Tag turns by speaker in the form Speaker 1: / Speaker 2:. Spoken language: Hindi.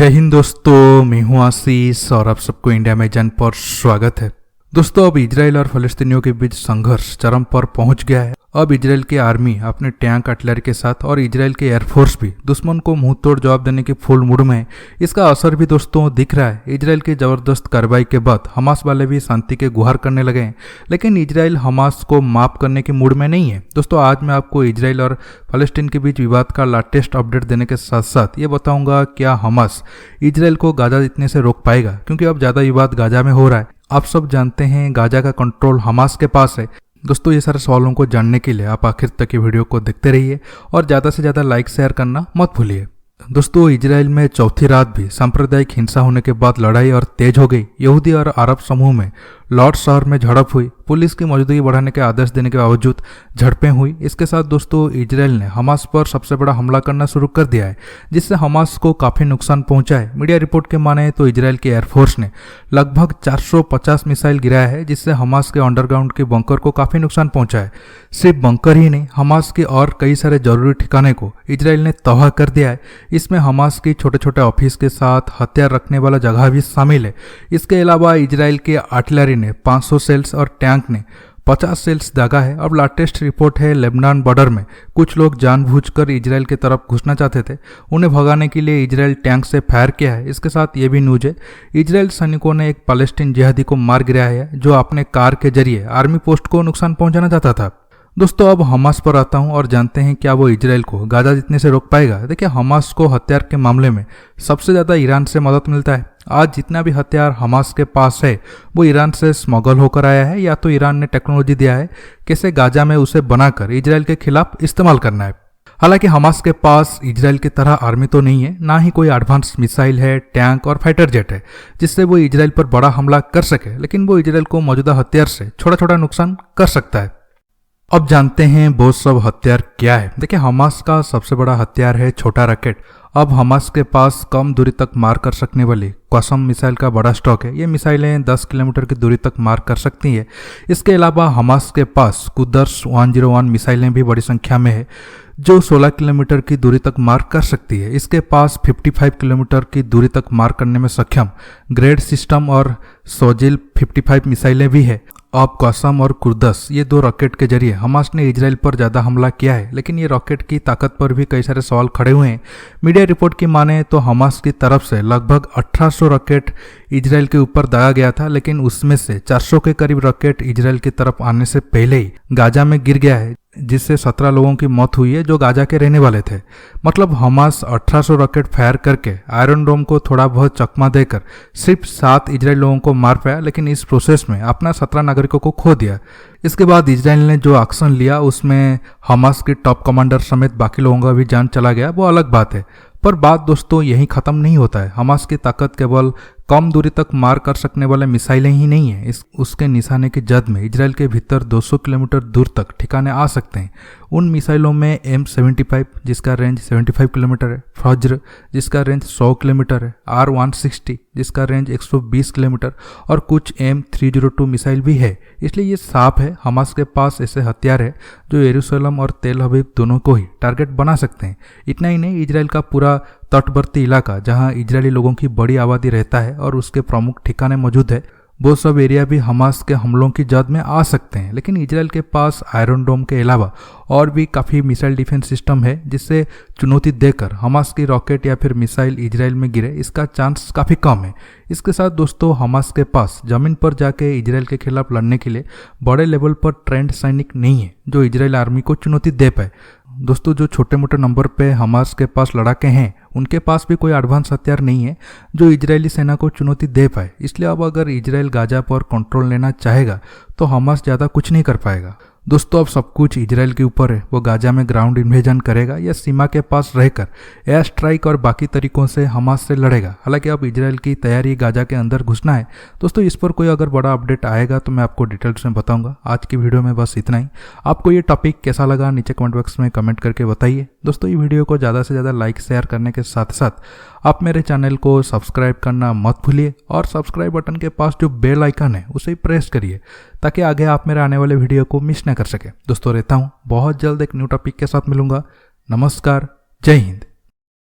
Speaker 1: जय हिंद दोस्तों, मैं हूं आशीष और आप सबको इंडिया में जन पर स्वागत है। दोस्तों, अब इजराइल और फलस्तीनियों के बीच संघर्ष चरम पर पहुंच गया है। अब इजराइल की आर्मी अपने टैंक आर्टिलरी के साथ और इजराइल के एयरफोर्स भी दुश्मन को मुंह तोड़ जवाब देने की फुल मूड में है। इसका असर भी दोस्तों दिख रहा है। इजराइल की जबरदस्त कार्रवाई के बाद हमास वाले भी शांति के गुहार करने लगे हैं, लेकिन इजराइल हमास को माफ करने की मूड में नहीं है। दोस्तों, आज मैं आपको इजराइल और फलस्तीन के बीच विवाद का लेटेस्ट अपडेट देने के साथ साथ ये बताऊंगा क्या हमास इजराइल को गाजा जीतने से रोक पाएगा, क्योंकि अब ज्यादा विवाद गाजा में हो रहा है। आप सब जानते हैं गाजा का कंट्रोल हमास के पास है। दोस्तों, ये सारे सवालों को जानने के लिए आप आखिर तक ये वीडियो को देखते रहिए और ज़्यादा से ज़्यादा लाइक शेयर करना मत भूलिए। दोस्तों, इजराइल में चौथी रात भी सांप्रदायिक हिंसा होने के बाद लड़ाई और तेज हो गई। यहूदी और अरब समूह में लॉर्ड शहर में झड़प हुई। पुलिस की मौजूदगी बढ़ाने के आदेश देने के बावजूद झड़पें हुई। इसके साथ दोस्तों, इजराइल ने हमास पर सबसे बड़ा हमला करना शुरू कर दिया है, जिससे हमास को काफ़ी नुकसान पहुंचा है। मीडिया रिपोर्ट के माने तो इजराइल के एयरफोर्स ने लगभग 450 मिसाइल गिराया है, जिससे हमास के अंडरग्राउंड के बंकर को काफ़ी नुकसान पहुंचा है। सिर्फ बंकर ही नहीं, हमास के और कई सारे जरूरी ठिकाने को इजराइल ने तबाह कर दिया है। इसमें हमास की छोटे छोटे ऑफिस के साथ हथियार रखने वाला जगह भी शामिल है। इसके अलावा इजराइल के आर्टिलरी ने 500 सेल्स और टैंक ने 50 सेल्स दागा है। अब लेटेस्ट रिपोर्ट है, लेबनान बॉर्डर में कुछ लोग जानबूझकर इजराइल की तरफ घुसना चाहते थे। उन्हें भगाने के लिए इजराइल टैंक से फायर किया है। इसके साथ ये भी न्यूज है, इजराइल सैनिकों ने एक पैलेस्टीन जिहादी को मार गिराया है, जो अपने कार के जरिए आर्मी पोस्ट को नुकसान पहुंचाना चाहता था। दोस्तों, अब हमास पर आता हूं और जानते हैं क्या वो इजराइल को गाजा जीतने से रोक पाएगा। देखिए, हमास को हथियार के मामले में सबसे ज़्यादा ईरान से मदद मिलता है। आज जितना भी हथियार हमास के पास है वो ईरान से स्मगल होकर आया है, या तो ईरान ने टेक्नोलॉजी दिया है कैसे गाजा में उसे बनाकर इजराइल के खिलाफ इस्तेमाल करना है। हालांकि हमास के पास इजराइल की तरह आर्मी तो नहीं है, ना ही कोई एडवांस मिसाइल है, टैंक और फाइटर जेट है जिससे वो इजराइल पर बड़ा हमला कर सके, लेकिन वो इजराइल को मौजूदा हथियार से छोटा छोटा नुकसान कर सकता है। अब जानते हैं वो सब हथियार क्या है। देखिए, हमास का सबसे बड़ा हथियार है छोटा रॉकेट। अब हमास के पास कम दूरी तक मार कर सकने वाली क्वासम मिसाइल का बड़ा स्टॉक है। ये मिसाइलें 10 किलोमीटर की दूरी तक मार कर सकती हैं। इसके अलावा हमास के पास कुदर्स 101 मिसाइलें भी बड़ी संख्या में है, जो 16 किलोमीटर की दूरी तक मार कर सकती है। इसके पास 55 किलोमीटर की दूरी तक मार करने में सक्षम ग्रेड सिस्टम और सोजिल 55 मिसाइलें भी है। अब क्वासम और कुर्दस, ये दो रॉकेट के जरिए हमास ने इजराइल पर ज़्यादा हमला किया है, लेकिन ये रॉकेट की ताकत पर भी कई सारे सवाल खड़े हुए हैं। मीडिया रिपोर्ट की माने तो हमास की तरफ से लगभग 1800 रॉकेट इजराइल के ऊपर दागा गया था, लेकिन उसमें से 400 के करीब रॉकेट इजराइल की तरफ आने से पहले ही गाजा में गिर गया है, जिससे 17 लोगों की मौत हुई है जो गाजा के रहने वाले थे। मतलब हमास 1800 रॉकेट फायर करके आयरन डोम को थोड़ा बहुत चकमा देकर सिर्फ 7 इजराइल लोगों को मार पाया, लेकिन इस प्रोसेस में अपना 17 नागरिकों को खो दिया। इसके बाद इजराइल ने जो एक्शन लिया उसमें हमास के टॉप कमांडर समेत बाकी लोगों का भी जान चला गया, वो अलग बात है। पर बात दोस्तों यही खत्म नहीं होता है। हमास की ताकत केवल कम दूरी तक मार कर सकने वाले मिसाइलें ही नहीं है, उसके निशाने की जद में इजराइल के भीतर 200 किलोमीटर दूर तक ठिकाने आ सकते हैं। उन मिसाइलों में M75 जिसका रेंज 75 किलोमीटर है, फज्र जिसका रेंज 100 किलोमीटर है, R160 जिसका रेंज 120 किलोमीटर और कुछ M302 मिसाइल भी है। इसलिए ये साफ है, हमास के पास ऐसे हथियार है जो यरूशलेम और तेल अवीव दोनों को ही टारगेट बना सकते हैं। इतना ही नहीं, इजराइल का पूरा तटवर्ती इलाका जहां इजरायली लोगों की बड़ी आबादी रहता है और उसके प्रमुख ठिकाने मौजूद है, वो सब एरिया भी हमास के हमलों की जद में आ सकते हैं। लेकिन इजराइल के पास आयरन डोम के अलावा और भी काफ़ी मिसाइल डिफेंस सिस्टम है, जिससे चुनौती देकर हमास की रॉकेट या फिर मिसाइल इजराइल में गिरे इसका चांस काफ़ी कम है। इसके साथ दोस्तों, हमास के पास जमीन पर जाके इजराइल के खिलाफ लड़ने के लिए बड़े लेवल पर ट्रेंड सैनिक नहीं है जो इजराइल आर्मी को चुनौती दे पाए। दोस्तों, जो छोटे मोटे नंबर पे हमास के पास लड़ाके हैं, उनके पास भी कोई एडवांस हथियार नहीं है जो इजरायली सेना को चुनौती दे पाए। इसलिए अब अगर इजराइल गाजा पर कंट्रोल लेना चाहेगा तो हमास ज़्यादा कुछ नहीं कर पाएगा। दोस्तों, अब सब कुछ इजराइल के ऊपर है। वो गाजा में ग्राउंड इन्वेजन करेगा या सीमा के पास रहकर एयर स्ट्राइक और बाकी तरीकों से हमास से लड़ेगा। हालांकि अब इजराइल की तैयारी गाजा के अंदर घुसना है। दोस्तों, इस पर कोई अगर बड़ा अपडेट आएगा तो मैं आपको डिटेल्स में बताऊंगा। आज की वीडियो में बस इतना ही। आपको ये टॉपिक कैसा लगा नीचे कमेंट बॉक्स में कमेंट करके बताइए। दोस्तों, ये वीडियो को ज़्यादा से ज़्यादा लाइक शेयर करने के साथ साथ आप मेरे चैनल को सब्सक्राइब करना मत भूलिए और सब्सक्राइब बटन के पास जो बेल आइकन है उसे प्रेस करिए, ताकि आगे आप मेरे आने वाले वीडियो को मिस न कर सके। दोस्तों, रहता हूँ बहुत जल्द एक न्यू टॉपिक के साथ मिलूंगा। नमस्कार, जय हिंद।